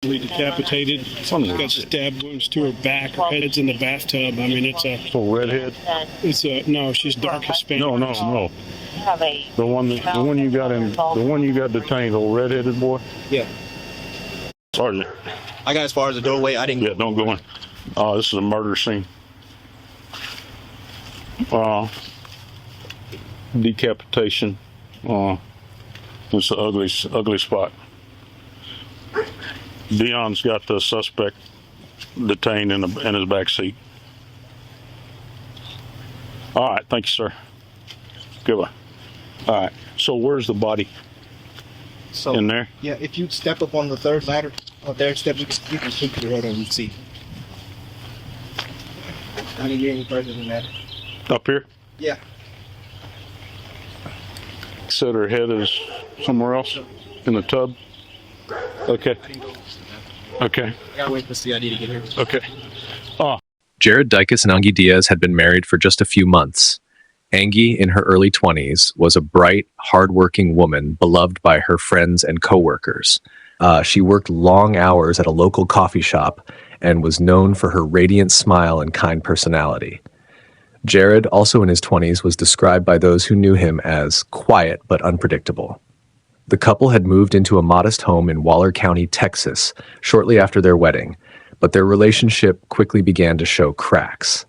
brutally decapitated. She's got stab wounds to her back. Her head's in the bathtub. I mean, it's a... So redhead? No, she's dark Hispanic. No. The one you got detained, old redheaded boy? Yeah. Sergeant. I got as far as the doorway. I didn't. Yeah, don't go in. This is a murder scene. Decapitation. It's an ugly spot. Dion's got the suspect detained in his back seat. All right, thank you, sir. Goodbye. All right, so where's the body? So in there? Yeah, if you step up on the third ladder, you can peek your head and you see. I didn't get any further than that. Up here? Yeah. Said her head is somewhere else in the tub. Okay. Okay. I gotta wait for CID to get here. Okay. Jared Dicus and Angie Diaz had been married for just a few months. Angie, in her early 20s, was a bright, hardworking woman beloved by her friends and coworkers. She worked long hours at a local coffee shop and was known for her radiant smile and kind personality. Jared, also in his 20s, was described by those who knew him as quiet but unpredictable. The couple had moved into a modest home in Waller County, Texas, shortly after their wedding, but their relationship quickly began to show cracks.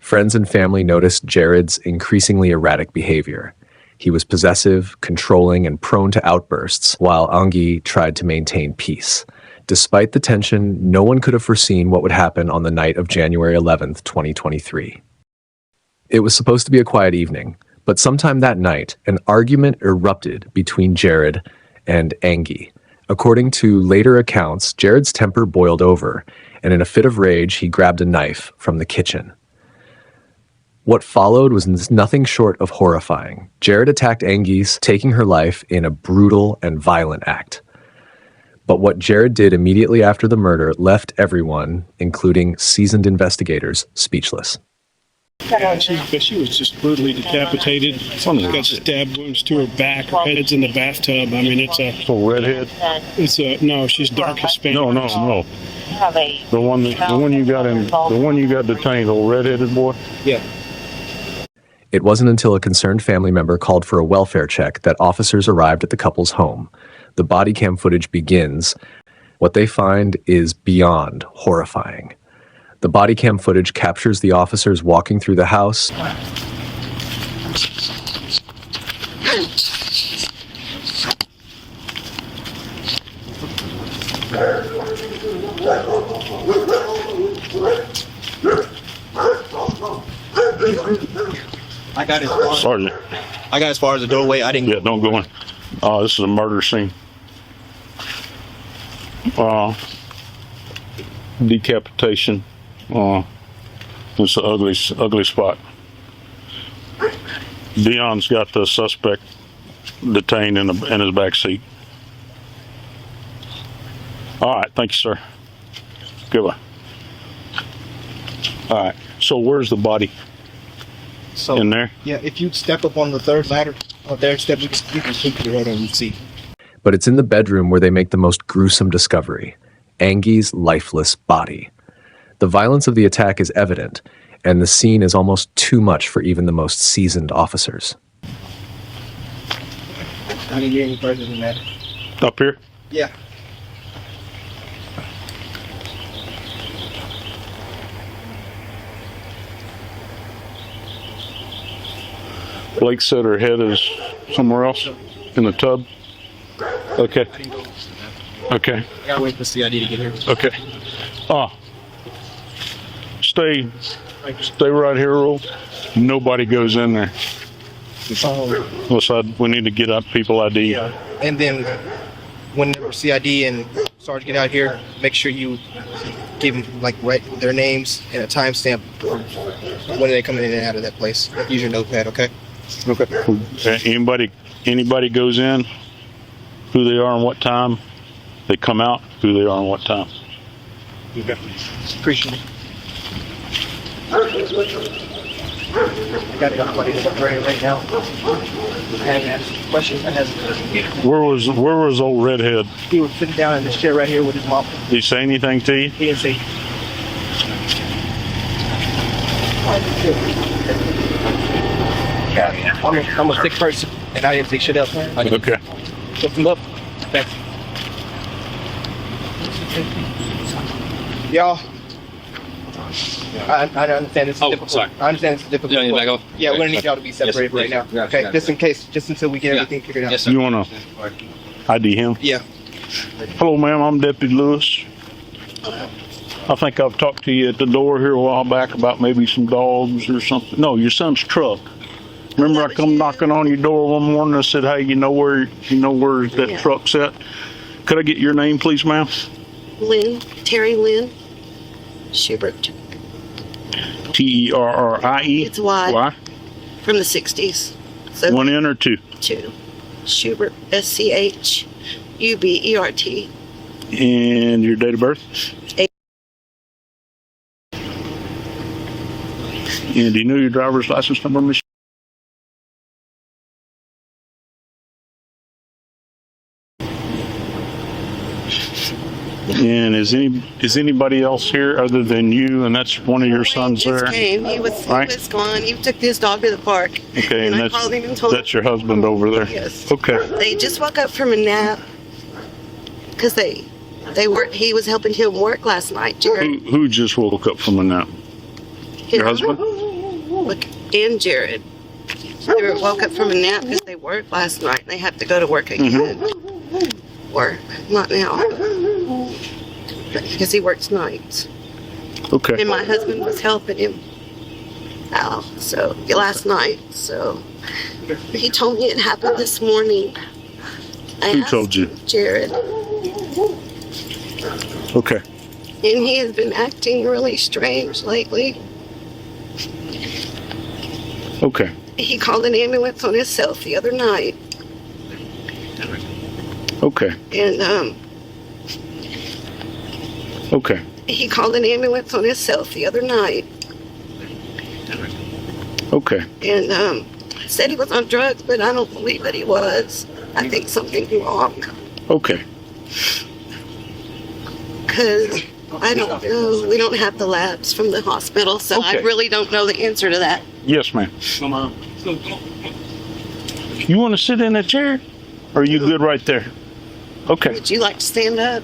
Friends and family noticed Jared's increasingly erratic behavior. He was possessive, controlling, and prone to outbursts, while Angie tried to maintain peace. Despite the tension, no one could have foreseen what would happen on the night of January 11th, 2023. It was supposed to be a quiet evening, but sometime that night, an argument erupted between Jared and Angie. According to later accounts, Jared's temper boiled over, and in a fit of rage, he grabbed a knife from the kitchen. What followed was nothing short of horrifying. Jared attacked Angie's, taking her life in a brutal and violent act. But what Jared did immediately after the murder left everyone, including seasoned investigators, speechless. She was just brutally decapitated. She's got stab wounds to her back. Her head's in the bathtub. I mean, it's a... So redhead? No, she's dark Hispanic. No. The one you got detained, old redheaded boy? Yeah. It wasn't until a concerned family member called for a welfare check that officers arrived at the couple's home. The body cam footage begins. What they find is beyond horrifying. The body cam footage captures the officers walking through the house. I got as far. Sergeant. I got as far as the doorway. I didn't. Yeah, don't go in. This is a murder scene. Decapitation. It's an ugly spot. Dion's got the suspect detained in his back seat. All right, thank you, sir. Goodbye. All right, so where's the body? So in there? Yeah, if you step up on the third ladder, you can peek your head and you see. But it's in the bedroom where they make the most gruesome discovery: Angie's lifeless body. The violence of the attack is evident, and the scene is almost too much for even the most seasoned officers. I didn't get any further than that. Up here? Yeah. Blake said her head is somewhere else in the tub. Okay. Okay. I gotta wait for CID to get here. Okay. Stay right here, Earl. Nobody goes in there. We need to get up people ID. Yeah. And then whenever CID and Sarge get out here, make sure you give them write their names and a timestamp for when they come in and out of that place. Use your notepad, okay? Okay. Anybody goes in, who they are and what time. They come out, who they are and what time. Okay. Appreciate it. I got everybody right now. I haven't asked questions. I haven't. Where was old redhead? He was sitting down in this chair right here with his mom. Did he say anything to you? He didn't say. I'm a sick person, and I didn't say shit else. Okay. Lift him up. Thanks. Y'all. I understand this is difficult. Sorry. I understand this is difficult. You want me to back off? Yeah, we're gonna need y'all to be separated right now. Yeah, Okay, yeah. just in case, just until we get everything figured out. Yes, sir. You wanna ID him? Yeah. Hello, ma'am. I'm Deputy Lewis. I think I've talked to you at the door here a while back about maybe some dogs or something. No, your son's truck. Remember, I come knocking on your door one morning and said, "Hey, you know where that Yeah. truck's at?" Could I get your name, please, ma'am? Terry Lynn Schubert Terrie. It's Y. Why? from the 60s. So One N or two? two. Schubert, SCHUBERT. And your date of birth? Eight. And do you know your driver's license number, Miss? And is anybody else here other than you? And that's one of your sons Just there. came. He was gone. He took his dog to the park. Okay, And and I called him and told him. that's your husband over there. Yes. Okay. They just woke up from a nap because they worked. He was helping him work last night. Jared, Who just woke up from a nap? Your husband? Look, and Jared. They woke up from a nap because they worked last night. And they have to go to work again. Work, not now, because he works nights. Okay. And my husband was helping him out. So last night. So he told me it happened this morning. Who told you? Jared. Okay. And he has been acting really strange lately. Okay. He called an ambulance on himself the other night. Okay. And Okay. he called an ambulance on himself the other night. Okay. And said he was on drugs, but I don't believe that he was. I think something's wrong. Okay. Because I don't know. We don't have the labs from the hospital, so I Okay. really don't know the answer to that. Yes, ma'am. You want to sit in a chair? Or are you good right there? Okay. Would you like to stand up?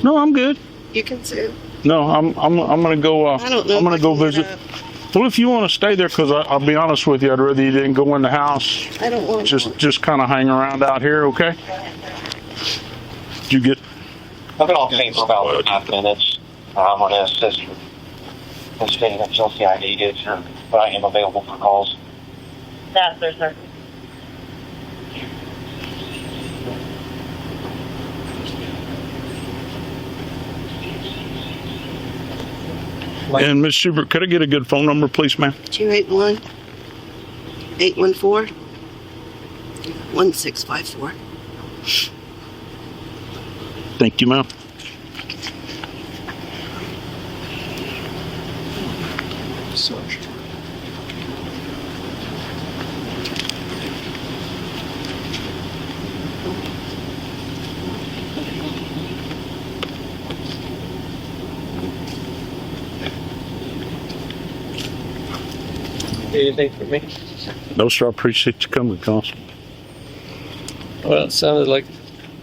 No, I'm good. You can sit. No, I'm gonna go. I don't know. I'm gonna if I go can get visit. up. Well, if you want to stay there, because I'll be honest with you, I'd rather you didn't go in the house. I don't want to. Just kind of hang around out here, okay? Did you get? I've been off scene for about 5 minutes. I'm on assist investigating until CID gets here, but I am available for calls. Yes, sir. And Miss Schubert, could I get a good phone number, please, ma'am? 281-814-1654. Thank you, ma'am. Anything for me? No, sir. I appreciate you coming, Constable. Well, it sounded like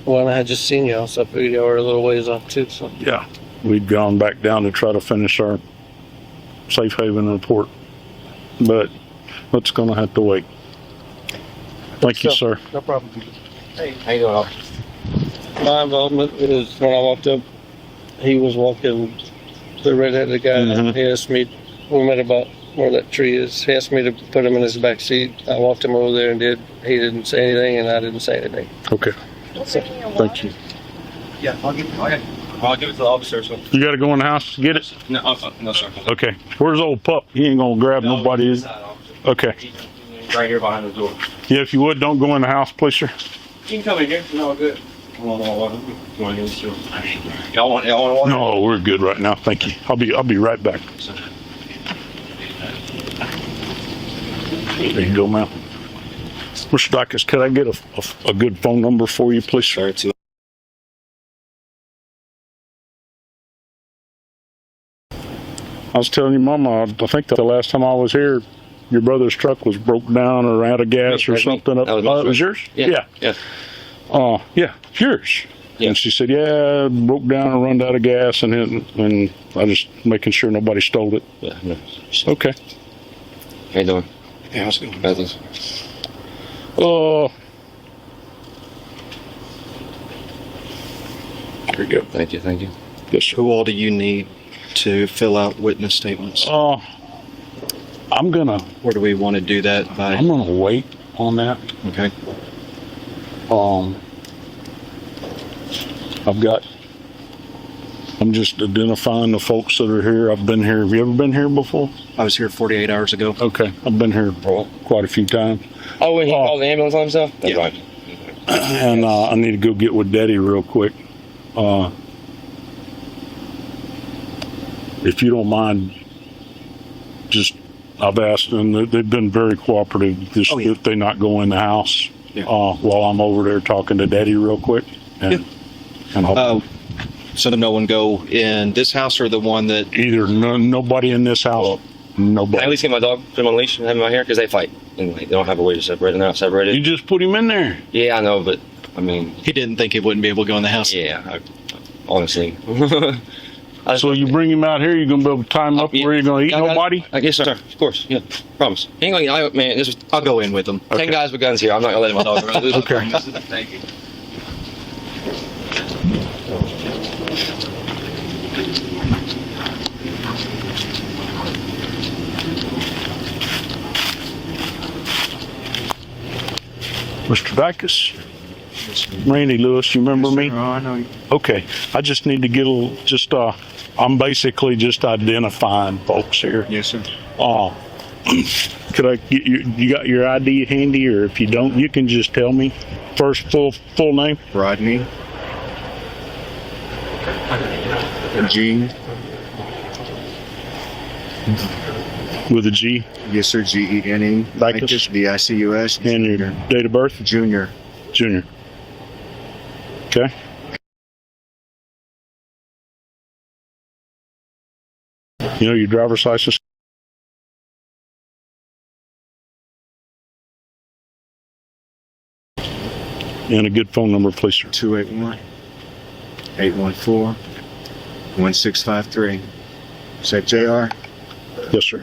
when I had just seen y'all, so I figured y'all were a little ways off too. So Yeah, we'd gone back down to try to finish our safe haven report, but it's going to have to wait. Thank you, sir. no problem. Hey, how you doing, officer? My involvement is when I walked up, he was walking the redheaded guy. Mhm. He asked me, we met about where that tree is. He asked me to put him in his back seat. I walked him over there and did. He didn't say anything, and I didn't say anything. Okay. Thank you. Yeah, I'll give it to the officer. So. You got to go in the house to get it? No, no, sir. Okay. Where's old pup? He ain't going to grab nobody, is he? Okay. Right here behind the door. Yeah, if you would, don't go in the house, please, sir. You can come in here. No, good. Y'all want water? No, we're good right now. Thank you. I'll be right back. There you go, ma'am. Mr. Dykes, could I get a good phone number for you, please? Sure, too. I was telling you, Mama, I think the last time I was here, your brother's truck was broke down or out of gas or something. That was my It was yours? Yeah. Yeah, yours. Yeah. And she said, yeah, broke down and run out of gas, and I just making sure nobody stole it. Yeah. No. Okay. How you doing? Yeah, how's it going? Business. Here you go. Thank you. Thank you. Yes, sir. Who all do you need to fill out witness statements? I'm gonna Or do we want to do that by? wait on that. Okay. I'm just identifying the folks that are here. I've been here. Have you ever been here before? I was here 48 hours ago. Okay. I've been here quite a few times. Oh, when he called the ambulance on himself? That's Yeah. right. And I need to go get with Daddy real quick. If you don't mind, I've asked them, they've been very cooperative, that they not go in the house while I'm over there talking to Daddy real quick. And So no one go in this house or the one that? either nobody in this house, I nobody. at least get my dog, put him on a leash, and have him out here because they fight. And like, they don't have a way to separate them. They're not separated. You just put him in there. Yeah, I know, but I mean, He didn't think he wouldn't be able to go in the house. yeah, honestly. So you bring him out here, you're going to be able to tie him up where you're going to eat nobody? Yes, sir. Of course. Yeah. Promise. He ain't gonna, man, this is I'll go in with them. 10 guys with guns here. I'm not going to let my dog run. Okay. Thank you. Mr. Dykes? Randy Lewis, you remember me? Oh, I know you. Okay, I just need to get I'm basically just identifying folks here. Yes, sir. Could I get you got your ID handy, or if you don't, you can just tell me. First full name? Rodney. Gene. With a G, Yes, sir. Gene. Dicus. Dicus. and your date of birth? Junior. Junior. Okay. You know your driver's license? And a good phone number, please, sir. 281-814-1653. Is that JR? Yes, sir.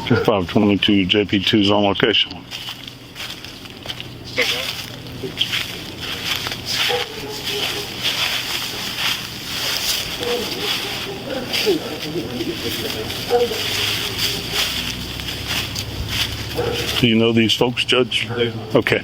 $522 JP2's on location. Do you know these folks, Judge? Okay.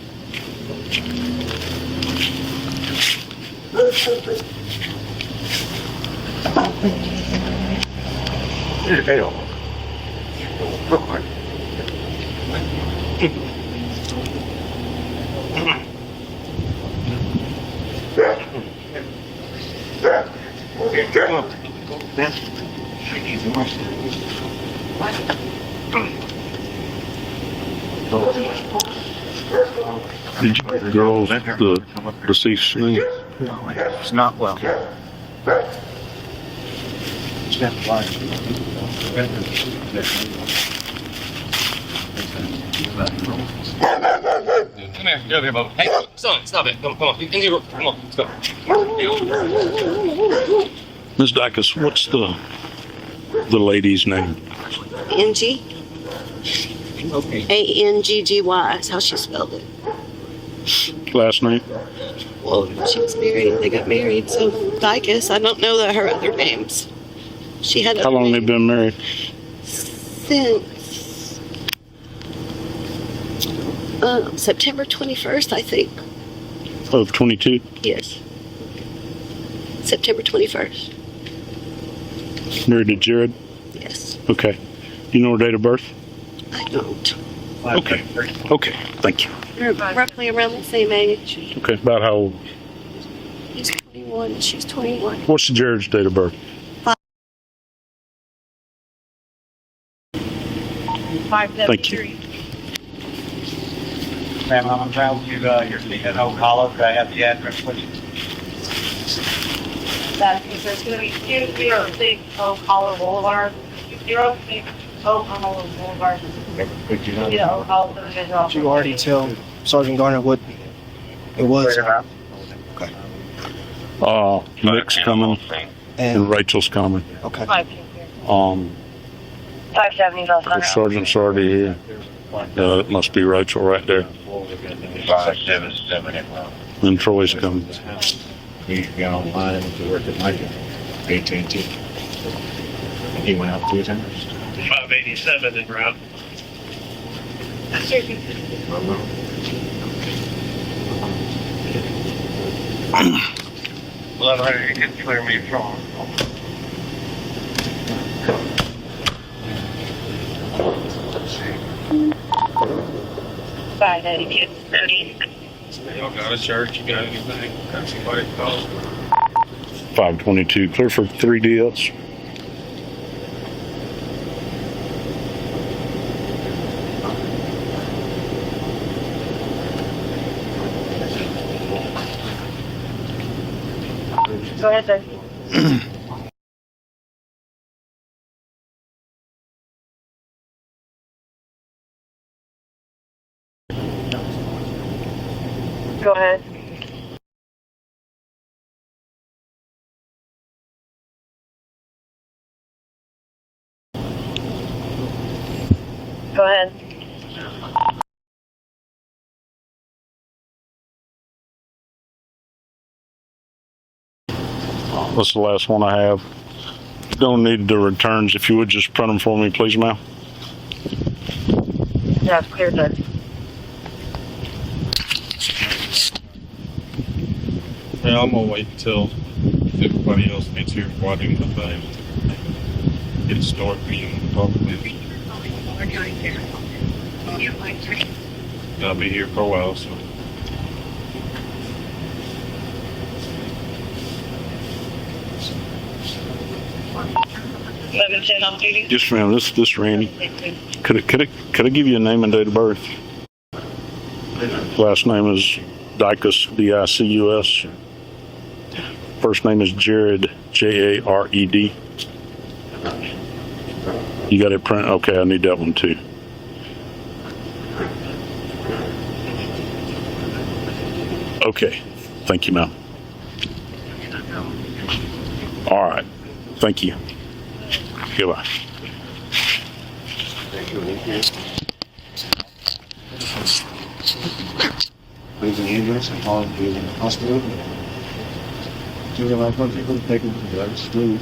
Did you get the girls the deceased name? It's not well. Come here. Get over here, Bubba. Hey, son, stop it. Come on. Come on. Let's go. Ms. Dykes, what's the lady's name? Angie. A-N-G-G-Y is how she spelled it. Last name? Well, she was married. They got married. So Dicus, I don't know that her other names. She had. How long they been married? Since September 21st, I think. Of 22? Yes. September 21st. Married to Jared? Yes. Okay. You know her date of birth? I don't. Okay. Okay. Thank you. They're roughly around the same age. Okay. About how old? He's 21 and she's 21. What's Jared's date of birth? Thank you. Ma'am, I'm traveling to, you're at Oak Hollow. Could I have the address, please? There's gonna be 206 Oak Hollow Boulevard, 206 Oak Hollow Boulevard. Yeah, Oak Hollow Subdivision. Did you already tell Sergeant Garner what it was? Nick's coming and And, Rachel's coming. okay. 570 Sergeant's already here. It must be Rachel right there. 577 And Troy's coming. He got online to work at night, AT&T. He went out 2 times. 587 en route. Well, I can clear me from. 580. Y'all got a church? You got anything? Got somebody call? 522, clear for 3 deals. Go ahead, sir. Go ahead. Go ahead. That's the last one I have. Don't need the returns. If you would just print them for me, please, ma'am. Yeah, it's clear, sir. Yeah, I'm gonna wait until everybody else gets here before I do the thing. Get a start being probably. I'll be here for a while, so. Yes, ma'am. This Randy. Could I give you a name and date of birth? Last name is Dicus, D-I-C-U-S. First name is Jared, J-A-R-E-D. You got it print? Okay, I need that one too. Okay, thank you, ma'am. All right, thank you. Goodbye. Leaving the ambulance and calling to the hospital. Do the last one, people take them to the other schools.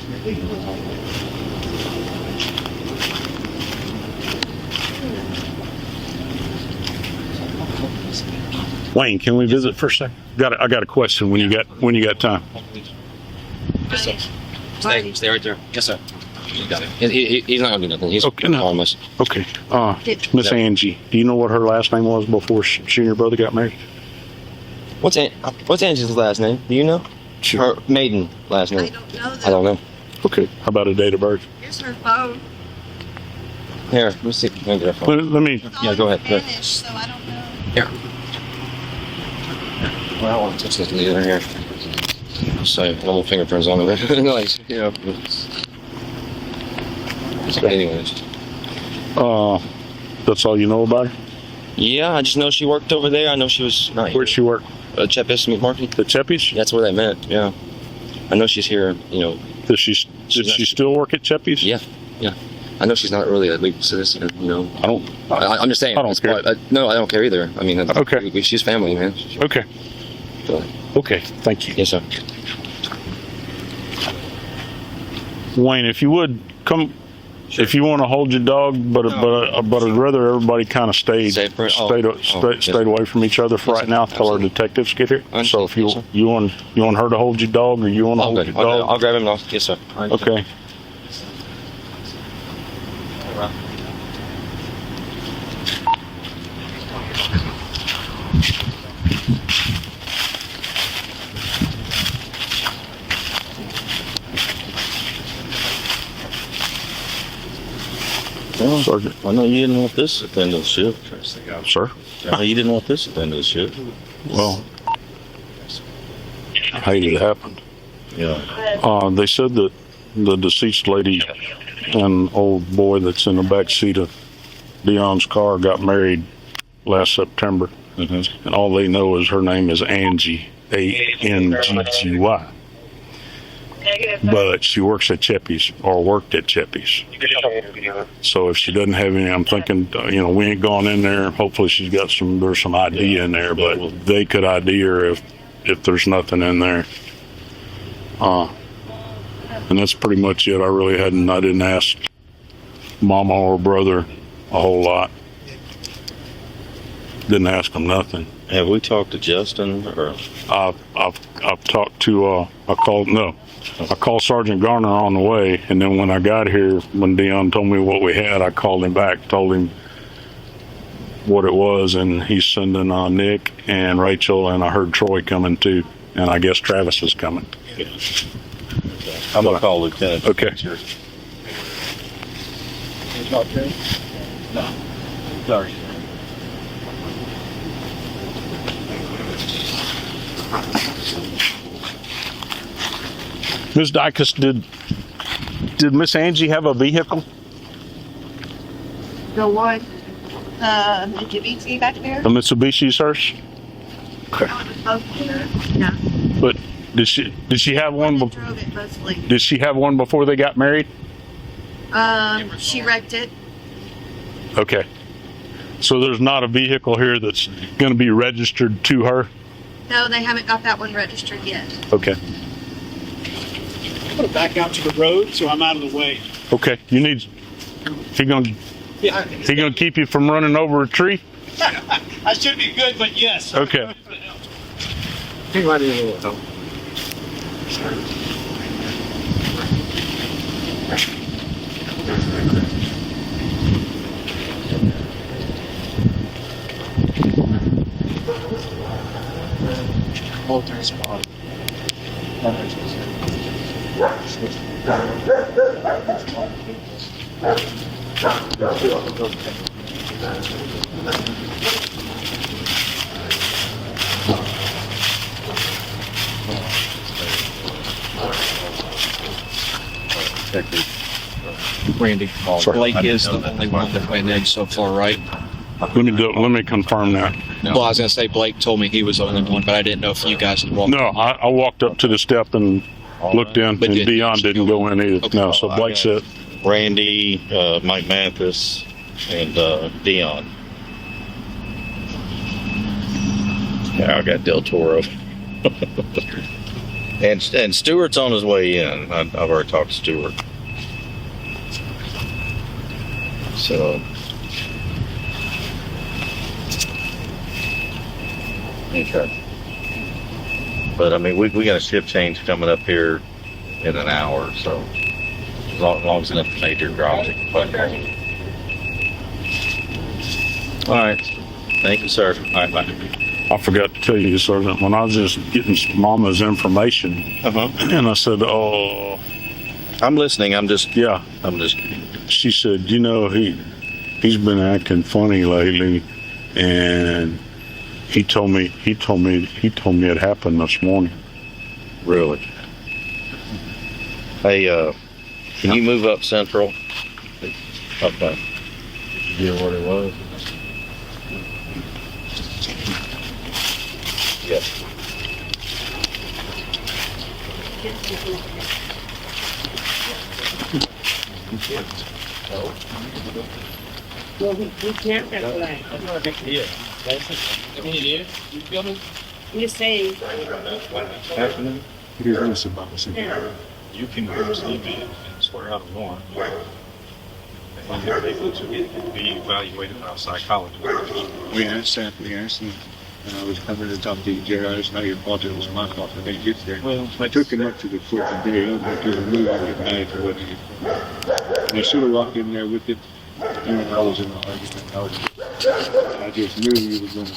Wayne, can we visit for a second? I got a question when you got time. Yes, sir. Stay right there. Yes, sir. You got it. He's not gonna do nothing. He's Okay, no. calling us. Okay. Miss Angie, do you know what her last name was before she and your brother got married? What's Angie's last name? Do you know? Sure. Her maiden last name. I don't know that. I don't know. Okay. How about a date of birth? Here's her phone. Here, let me see if I can get her phone. Let me. Yeah, go ahead. Go ahead. Spanish, so I don't know. Here. Well, I don't want to touch this either here. So, normal fingerprints on it. Like, you know. But anyways. That's all you know about her? Yeah, I just know she worked over there. I know she was not here. Where'd she work? Chepis Meat Market. The Cheppies? That's where they met. Yeah. I know she's here. You know. Does she still work at Cheppies? Yeah. Yeah. I know she's not really a legal citizen. You know. I'm just saying. I don't care. No, I don't care either. I mean. Okay. She's family, man. Okay. So, Okay. Thank you. yes, sir. Wayne, if you would come. Sure. If you want to hold your dog, but I'd rather everybody kind of stayed away from each other for right now till our detectives get here. So if you want her to hold your dog, or you want to hold your dog, I'll grab him off. Yes, sir. Okay. Well, Sergeant. I know you didn't want this at the end of the shift. Sir? I know you didn't want this at the end of the shift. Well, I hate it happened. Yeah. They said that the deceased lady and old boy that's in the back seat of Dion's car got married last September. Mm-hmm. And all they know is her name is Angie, Anggy. But she works at Cheppy's, or worked at Cheppy's. So if she doesn't have any, I'm thinking, we ain't gone in there. Hopefully she's got there's some ID in there, but they could ID her if there's nothing in there. And that's pretty much it. I didn't ask mama or brother a whole lot. Didn't ask them nothing. Have we talked to Justin? Or I've talked to I called Sergeant Garner on the way, and then when I got here, when Dion told me what we had, I called him back, told him what it was, and he's sending Nick and Rachel, and I heard Troy coming too, and I guess Travis is coming. I'm gonna call Lieutenant. Okay. No. Sorry. Ms. Dykes, did Miss Angie have a vehicle? The one, Mitsubishi back there? A Mitsubishi's hers? Okay. Yeah. But did she have one? Drove it mostly. Did she have one before they got married? She wrecked it. Okay. So there's not a vehicle here that's going to be registered to her? No, they haven't got that one registered yet. Okay. I'm gonna back out to the road so I'm out of the way. Okay. He gonna keep you from running over a tree? I should be good, but yes. Okay. Randy, Sorry. Blake is the only one that went in so far, right? Let me confirm that. Well, I was gonna say Blake told me he was the only one, but I didn't know if you guys had walked. No, I walked up to the step and looked in, But and didn't- Dion didn't go in either. Okay. No, so Blake said, Randy, Mike Mathis, and Dion. Yeah, I got Del Toro. and Stewart's on his way in. I've already talked to Stewart. So. Okay. But I mean, we got a shift change coming up here in an hour, so as long as enough major drops. All right. Thank you, sir. All right, bye. I forgot to tell you, Sergeant, when I was just getting Mama's information, and I said, "Oh, I'm listening. I'm just. She said, he's been acting funny lately, and he told me it happened this morning." Really? Hey, can you move up Central? Okay. You know what it was? Yes. Well, we can't get that. Yeah. I mean, it is. You feel me? I'm just saying. Happening. Here's this about the Yeah. You can receive it and swear out a warrant. And they're able to be evaluated by a psychologist. We asked that, and I was coming to talk to you, Jerry. It's not your fault, it was my fault. I didn't get there. Well, I took him up to the court today. I went to the movie at night or whatever. And I should have walked in there with it. I was in the argument. I just knew he was going to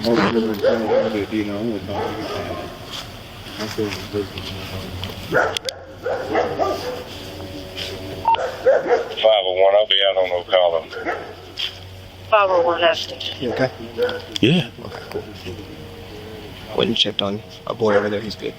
hold him and tell him that, and all that. I said, 501, I'll be out on Ocala. 501 F. You okay? Yeah. Okay, cool. Went and checked on our boy over there. He's good.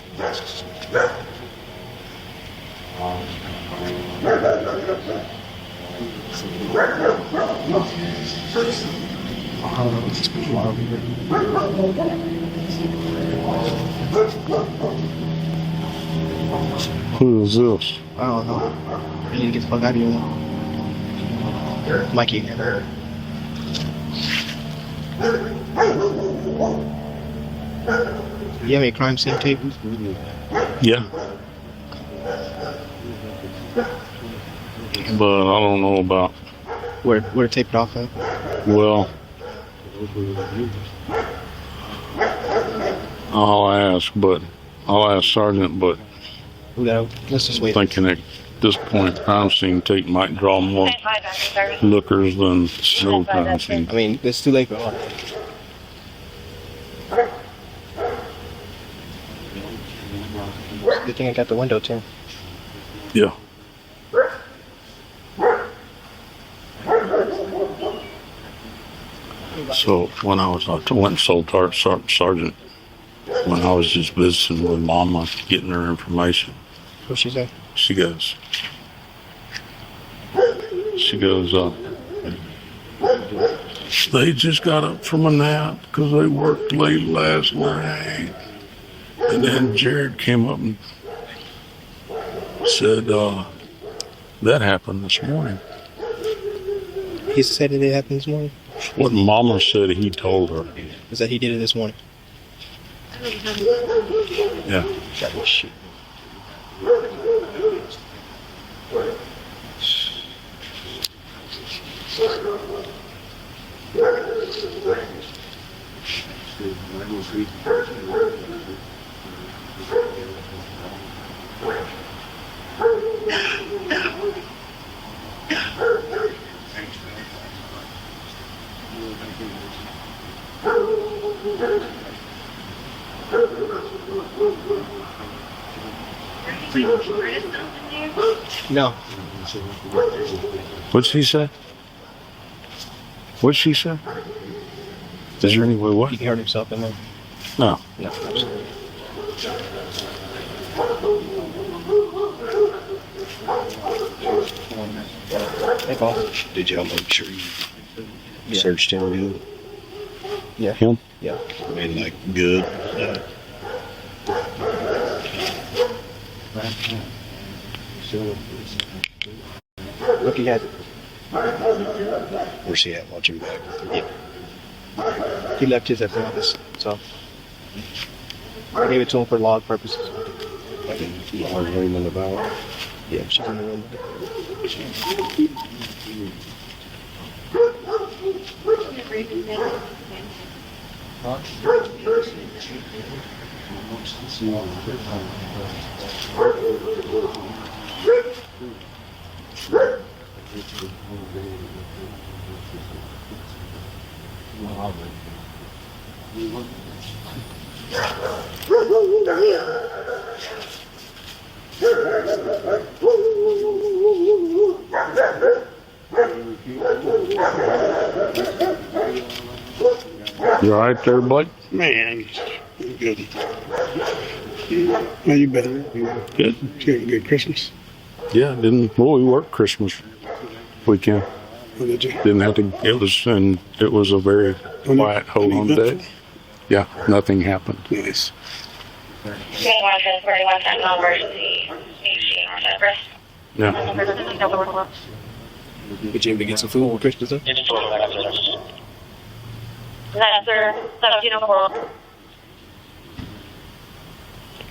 Who is this? I don't know. I need to get the fuck out of here now. Mikey. You have any crime scene tape? Yeah. But I don't know about, Where to tape it off of? well, I'll ask Sergeant, but No, let's just wait. thinking at this point, crime scene tape might draw more lookers than no crime scene. I mean, it's too late for all. Good thing I got the window too. Yeah. So when I went and sold Sergeant, when I was just visiting with Mama, getting her information, What'd she say? she goes, they just got up from a nap because they worked late last night. And then Jared came up and said, that happened this morning. He said it happened this morning. What Mama said he told her. Is that he did it this morning? Yeah. That was shit. No. What'd she say? What'd she say? Is there any way what? He hurt himself in there. No. No, absolutely. Hey, Paul. Did y'all make sure you searched him good? Yeah. Him? Yeah. I mean, like, good? Look, he has it. Where's he at? Watch him back. He left his at the office, so I gave it to him for log purposes. Our room in the bower. Yeah, she's in the room. You all right there, Blake? Man, good. How you been? Good. Did you have a good Christmas? Yeah, well, we worked Christmas weekend. Or did you? Didn't have to, it was a very quiet, hold on day. Yeah, nothing happened. Nice. You don't want to transfer anyone to non-emergency HG or Cypress. Yeah. Get you able to get some food for Christmas, though? That's their 1704.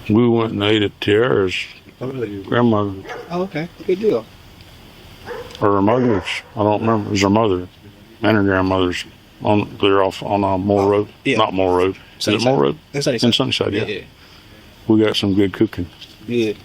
We went and ate at Tiara's grandmother, Oh, okay. Good deal. or her mother's. I don't remember. It was her mother and her grandmother's. They're off on Moore Road. Yeah. Not Moore Road. Is it Moore Road? That's In Sunnyside, yeah. We got some good cooking. Good.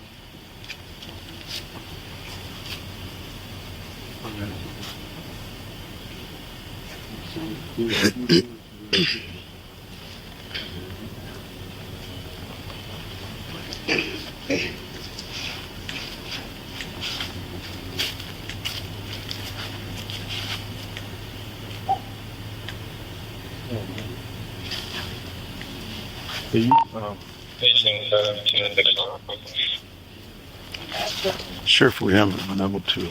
Sheriff, we haven't been able to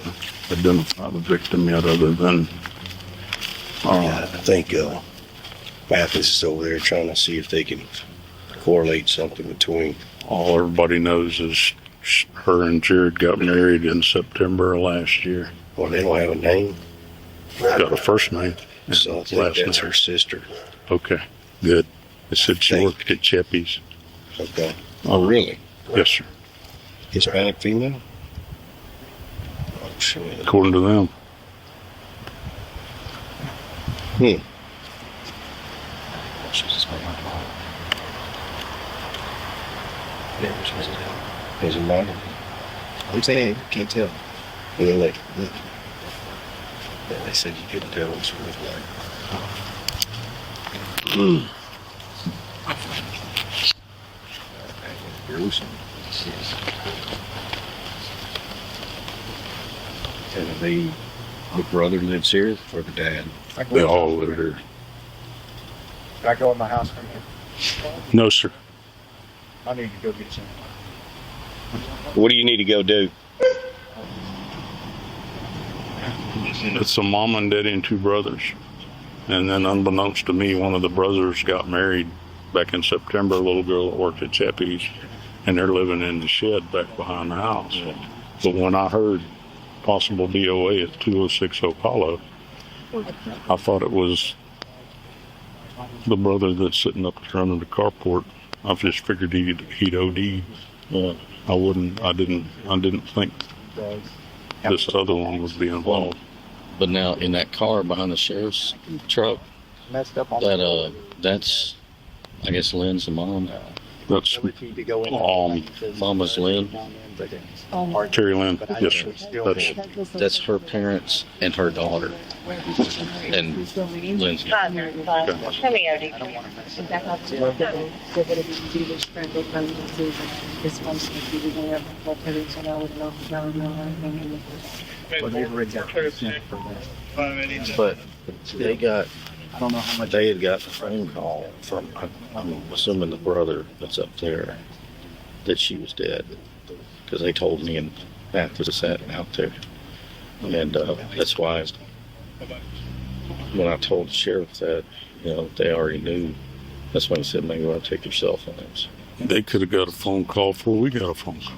identify the victim yet, other than I think Mathis is over there trying to see if they can correlate something between. all everybody knows is her and Jared got married in September of last year. Well, they don't have a name, Got a first name. and so I think last that's name. her sister. Okay, good. They said she worked at Cheppy's. Okay. Oh, Really? yes, sir. Hispanic female? Oh, shit. According to them. Is it mine? I'm saying, can't tell. Really? Yeah, they said you couldn't tell what she looked like. Gruesome. And the brother lives here, or the dad? They all live here. Can I go in my house from here? No, sir. I need to go get some. What do you need to go do? It's a mom and daddy and two brothers. And then unbeknownst to me, one of the brothers got married back in September, a little girl that worked at Cheppy's, and they're living in the shed back behind the house. But when I heard possible DOA at 2060 Apollo, I thought it was the brother that's sitting up there under the carport. I just figured he'd OD. I didn't think this other one would be involved. But now in that car behind the sheriff's truck, Messed up on that's, I guess, Lynn's the mom. That's Mama's Lynn. Terry Lynn. Yes, sir. That's her parents and her daughter. And Lynn's. But they got, I don't know how much. they had got a phone call from, I'm assuming the brother that's up there, that she was dead. Because they told me and Matt sat out there. And that's why when I told the sheriff that, they already knew, that's when he said, maybe I'll take your cell phones. They could have got a phone call before we got a phone call.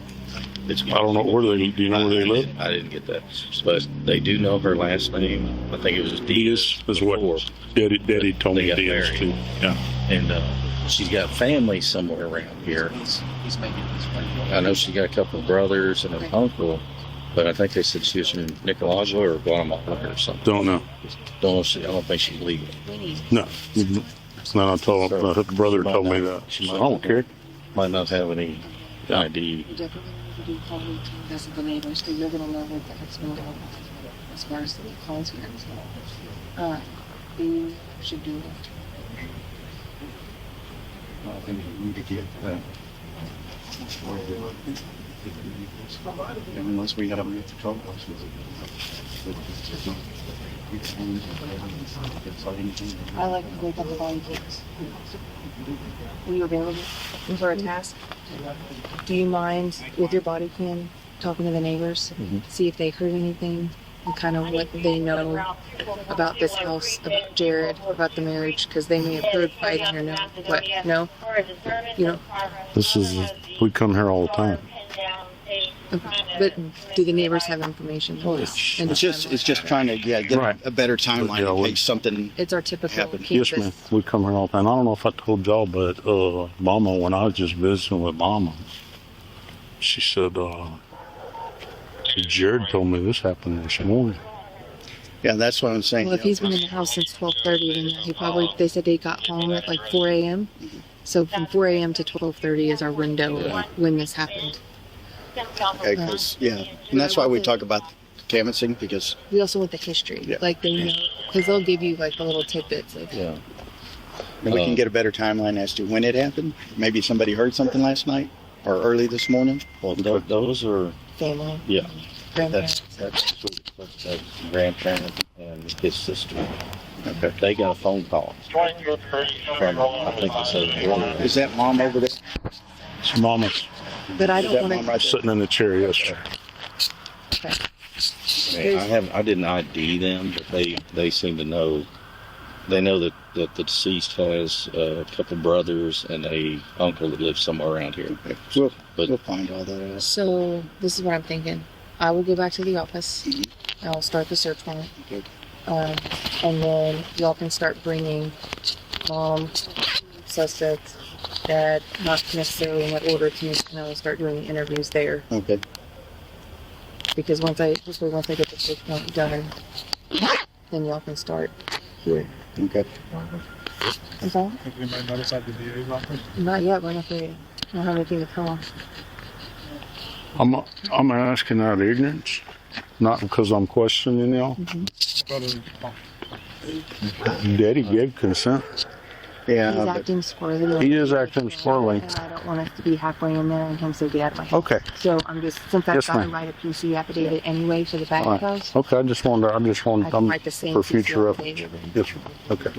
I don't know where they, do you know where they live? I didn't get that. But they do know her last name. I think it was Diaz. Is what Daddy told me They got Diaz married. too. Yeah. And she's got family somewhere around here. I know she got a couple of brothers and an uncle, but I think they said she was from Nicaragua or Guatemala or something. Don't know. I don't think she's legal. No. No, I told him, the brother told me that. She I don't care. Might not have any ID. You definitely need to do quality tests of the neighbors because you're going to know what the heck's going on as far as the calls here. You should do it. I think we need to get that. Unless we got to make the trouble. I like to wake up the body cams. Are you available for a task? Do you mind with your body cam talking to the neighbors, see if they heard anything and kind of what they know about this house, about Jared, about the marriage, because they may have heard fighting or no. What? No? You know? We come here all the time. Okay. But do the neighbors have information? It's just trying to get a better timeline in case something. It's our typical happened. campus. Yes, ma'am. We come here all the time. I don't know if I told y'all, but Mama, when I was just visiting with Mama, she said, Jared told me this happened this morning. Yeah, that's what I'm saying. Well, if he's been in the house since 12:30, then they said they got home at like 4 a.m. So from 4 a.m. to 12:30 is our window when this happened. Okay, and that's why we talk about canvassing, because We also want the history, like they know, because they'll give you like the little tidbits of. Yeah. we can get a better timeline as to when it happened. Maybe somebody heard something last night or early this morning. Well, those are Family. Yeah. Grandparents. That's grandparent and his sister. Okay. They got a phone call from, I think it said, is that mom over there? It's Mama's. But I don't want I'm to. right sitting in the chair yesterday. Okay. I didn't ID them, but they seem to know. They know that the deceased has a couple brothers and a uncle that lives somewhere around here. We'll But find all that out. So this is what I'm thinking. I will go back to the office. I'll start the search warrant. And then y'all can start bringing mom, suspect, dad, not necessarily in that order, and I'll start doing the interviews there. Okay. Because once I get the search warrant done, then y'all can start here. Okay. Is that? Have anybody notified the DA's office? Not yet. We're not there yet. I don't have anything to tell them. I'm asking out of ignorance, not because I'm questioning y'all. Daddy gave consent. He's Yeah. acting squirrely. He is acting squirrely. And I don't want us to be halfway in there and him say, get out of my house. Okay. So I'm just, since I've Yes, got to ma'am. write a PC affidavit anyway for the back All right. house, Okay. I just wanted, I can write the same for PC future affidavit. reference. Yes, ma'am. Okay.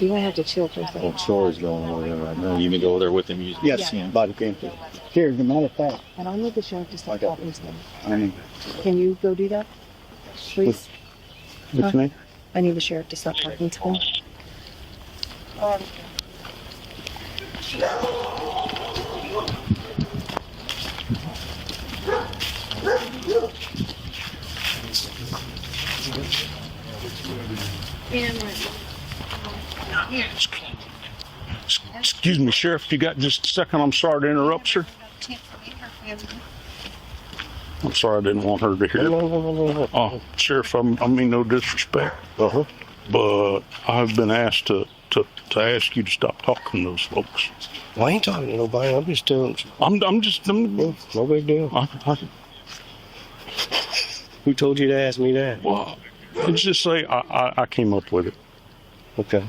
You're going to have to chill for a second. well, Troy's going over there right now. You can go over there with him. Yes, body cam. Here, as a matter of fact, And I need the sheriff to stop talking to them. I mean, Can you go do that? Please? What's your name? I need the sheriff to stop talking to them. Excuse me, Sheriff. You got just a second? I'm sorry to interrupt, sir. I'm sorry, I didn't want her to hear. no. Oh, Sheriff, I mean no disrespect, but I've been asked to ask you to stop talking to those folks. Well, I ain't talking to nobody. I'm just telling. I'm No big deal. Who told you to ask me that? well, let's just say I came up with it. Okay.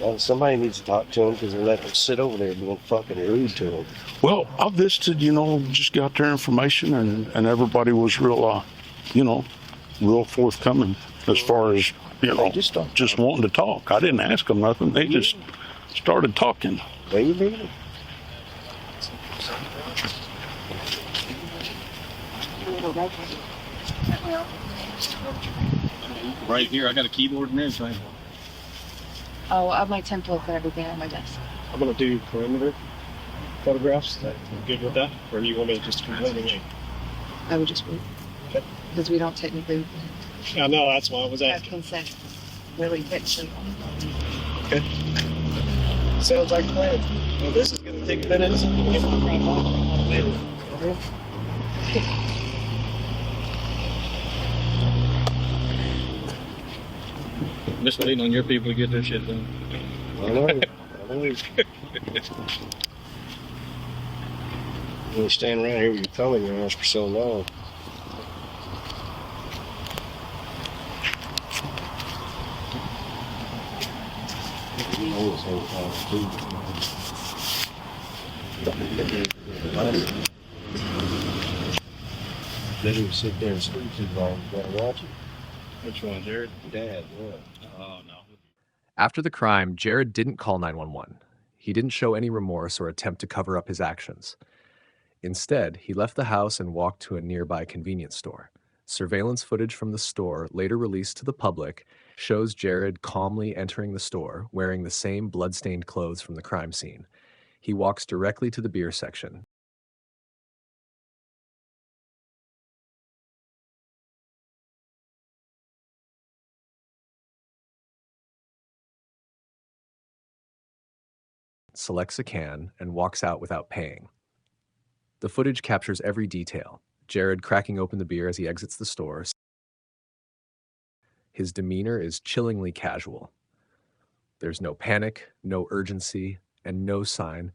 Well, somebody needs to talk to him because they let him sit over there being fucking rude to him. Well, I visited, just got their information, and everybody was real, real forthcoming as far as, just wanting to talk. I didn't ask them nothing. They just started talking. Baby. Right here, I got a keyboard and everything. Oh, I have my templates and everything on my desk. I'm gonna do perimeter photographs. That you good with that, or do you want me to just completely me? I would just wait. Okay. Because we don't technically Yeah, no, that's why I was have asking. consent. Really fix Okay. Sounds like a plan. Well, this is gonna take a minute. So we'll get my crap on. Just waiting on your people to get their shit done. I know. You stand around here with your thumb in your ass for so long. Let him sit there and sleep too long. You gotta watch it. Which one, Jared? Dad, yeah. Oh, no. After the crime, Jared didn't call 911. He didn't show any remorse or attempt to cover up his actions. Instead, he left the house and walked to a nearby convenience store. Surveillance footage from the store, later released to the public, shows Jared calmly entering the store, wearing the same blood-stained clothes from the crime scene. He walks directly to the beer section. Selects a can, and walks out without paying. The footage captures every detail. Jared cracking open the beer as he exits the store. His demeanor is chillingly casual. There's no panic, no urgency, and no sign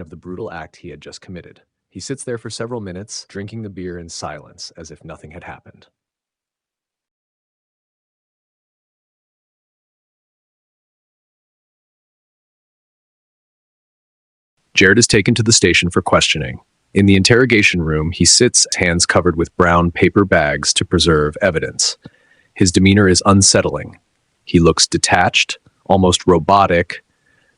of the brutal act he had just committed. He sits there for several minutes, drinking the beer in silence, as if nothing had happened. Jared is taken to the station for questioning. In the interrogation room, he sits, hands covered with brown paper bags to preserve evidence. His demeanor is unsettling. He looks detached, almost robotic,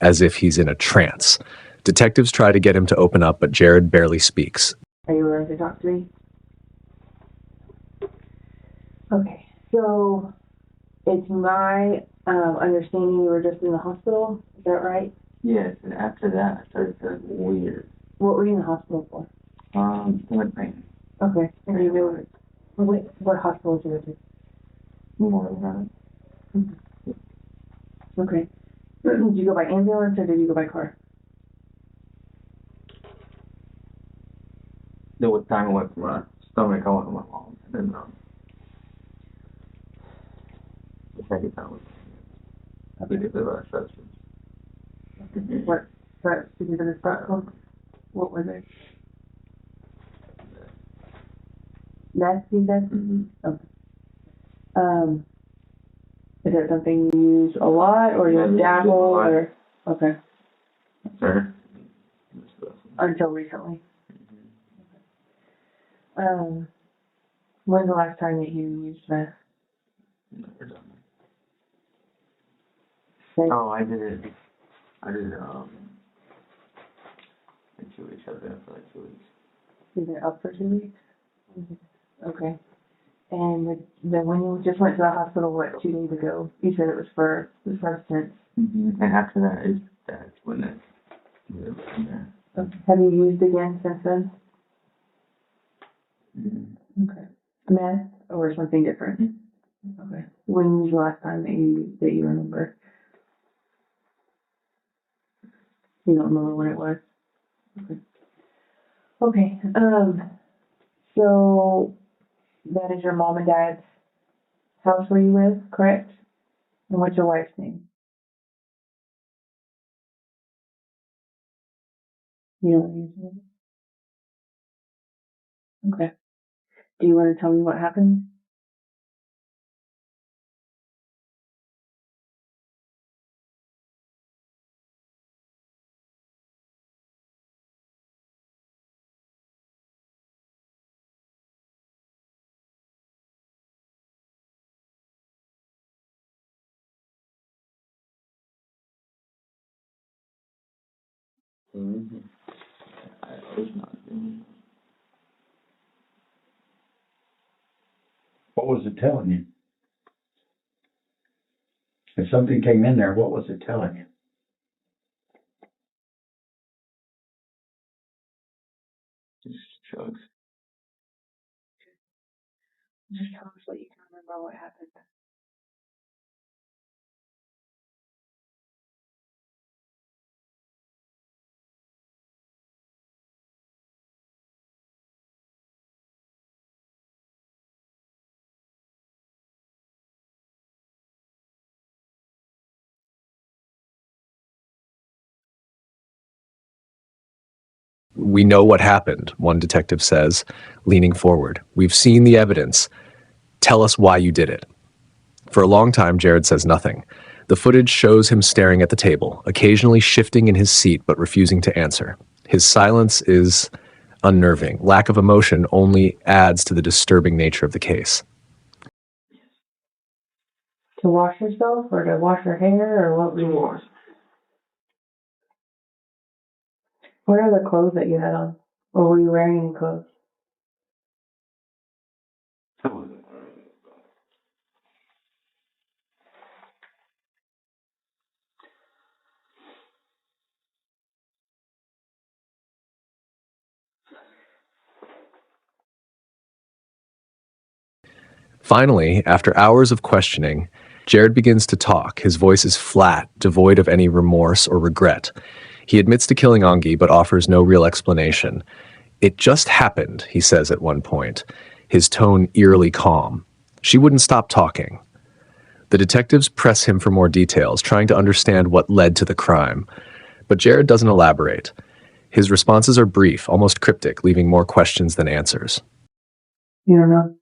as if he's in a trance. Detectives try to get him to open up, but Jared barely speaks. Are you willing to talk to me? Okay, so it's my understanding you were just in the hospital. Is that right? Yes, and after that, I started feeling weird. What were you in the hospital for? Stomach pain. Okay. Are you really? What hospital did you go to? More Okay. Did you go by ambulance or did you go by car? There was time I went from my stomach, I went to my mom, and then the second time was I think it's the last session. What? Did you go to Stockholm? What was it? Meth, you said? Okay. Is that something you use a lot, or you dabble, or? Okay. Sure. Until recently. When's the last time that you used meth? Never done Say, it. Oh, I did in 2 weeks. I've been for like 2 weeks. You've been up for 2 weeks? Okay. And then when you just went to the hospital, what, 2 days ago, you said it was for the substance. And after that, that's when it was in there. Okay. Have you used again since then? Okay. Meth or something different? Okay. When was the last time that you remember? You don't remember when it was? Okay. Okay. So that is your mom and dad's house where you live, correct? And what's your wife's name? You don't use it? Okay. Do you want to tell me what happened? What was it telling you? If something came in there, what was it telling you? Just drugs. Just tell us what you can remember what happened. We know what happened, one detective says, leaning forward. We've seen the evidence. Tell us why you did it. For a long time, Jared says nothing. The footage shows him staring at the table, occasionally shifting in his seat but refusing to answer. His silence is unnerving. Lack of emotion only adds to the disturbing nature of the case. To wash yourself or to wash your hair or what? To wash. What are the clothes that you had on? Or were you wearing any clothes? Finally, after hours of questioning, Jared begins to talk. His voice is flat, devoid of any remorse or regret. He admits to killing Angi, but offers no real explanation. It just happened, he says at one point, his tone eerily calm. She wouldn't stop talking. The detectives press him for more details, trying to understand what led to the crime. But Jared doesn't elaborate. His responses are brief, almost cryptic, leaving more questions than answers. You don't know?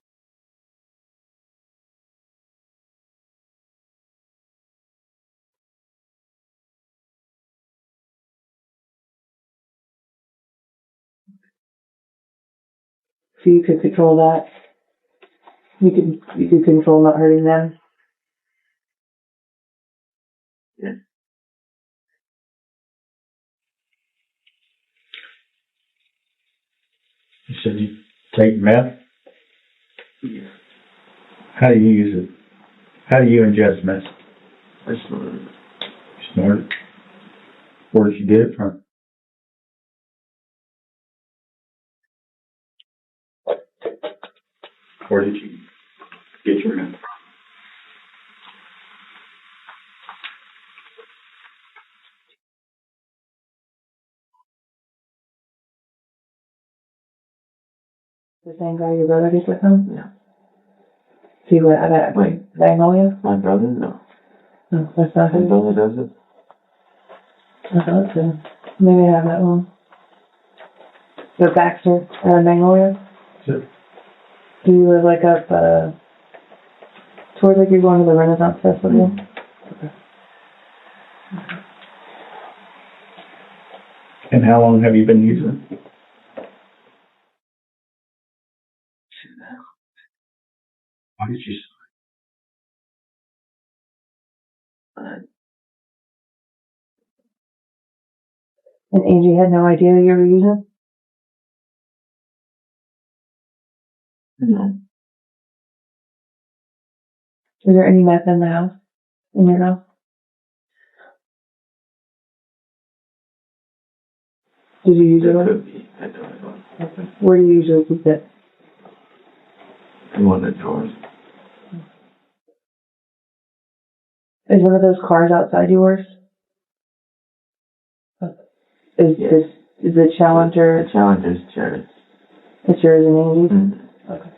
So you could control that. You could control not hurting them. Yeah. You said you take meth? Yeah. How do you use it? How do you ingest meth? I snorted it. You snort it? Where did you get it from? Where did you get your meth The same guy your brother gets with him? Yeah. See what that Magnolia? My brother? No. No, that's not My him. brother does it. I thought so. Maybe I have that one. The Baxter, Magnolia? Sure. Do you live like up, towards like you're going to the Renaissance Festival? And how long have you been using it? Why did you? And Angie had no idea you were using? No. Is there any meth in the house? In your house? Did you use it? There could be. I don't know. Okay. Where do you usually keep it? In one of the drawers. Is one of those cars outside yours? Is the Challenger? The Challenger's Jared. It's yours and Angie's? Mm-hmm. Okay.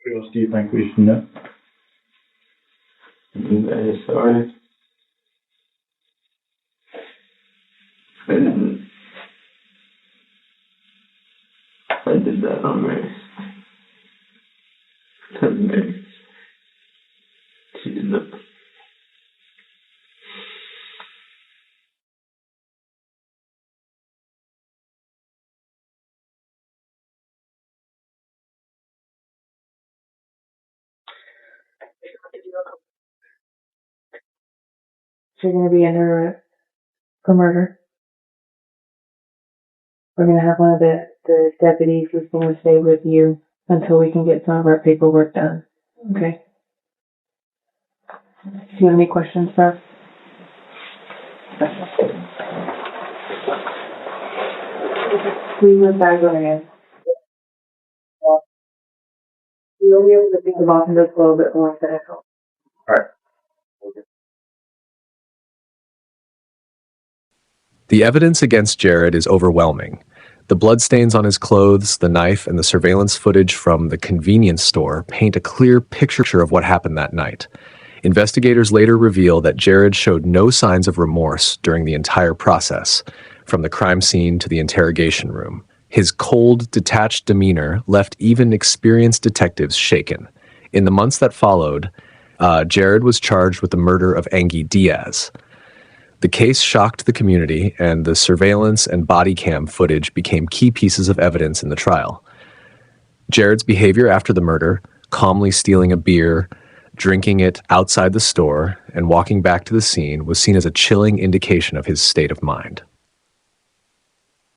What else do you think we should know? You guys started. And I did that on Mary. On Mary. She did not. So you're going to be under for murder. We're going to have one of the deputies who's going to stay with you until we can get some of our paperwork done. Okay? Do you have any questions, sir? Please look back on it. You'll be able to think about this a little bit more cynical. Alright. The evidence against Jared is overwhelming. The bloodstains on his clothes, the knife, and the surveillance footage from the convenience store paint a clear picture of what happened that night. Investigators later reveal that Jared showed no signs of remorse during the entire process, from the crime scene to the interrogation room. His cold, detached demeanor left even experienced detectives shaken. In the months that followed, Jared was charged with the murder of Angie Diaz. The case shocked the community, and the surveillance and body cam footage became key pieces of evidence in the trial. Jared's behavior after the murder, calmly stealing a beer, drinking it outside the store, and walking back to the scene, was seen as a chilling indication of his state of mind.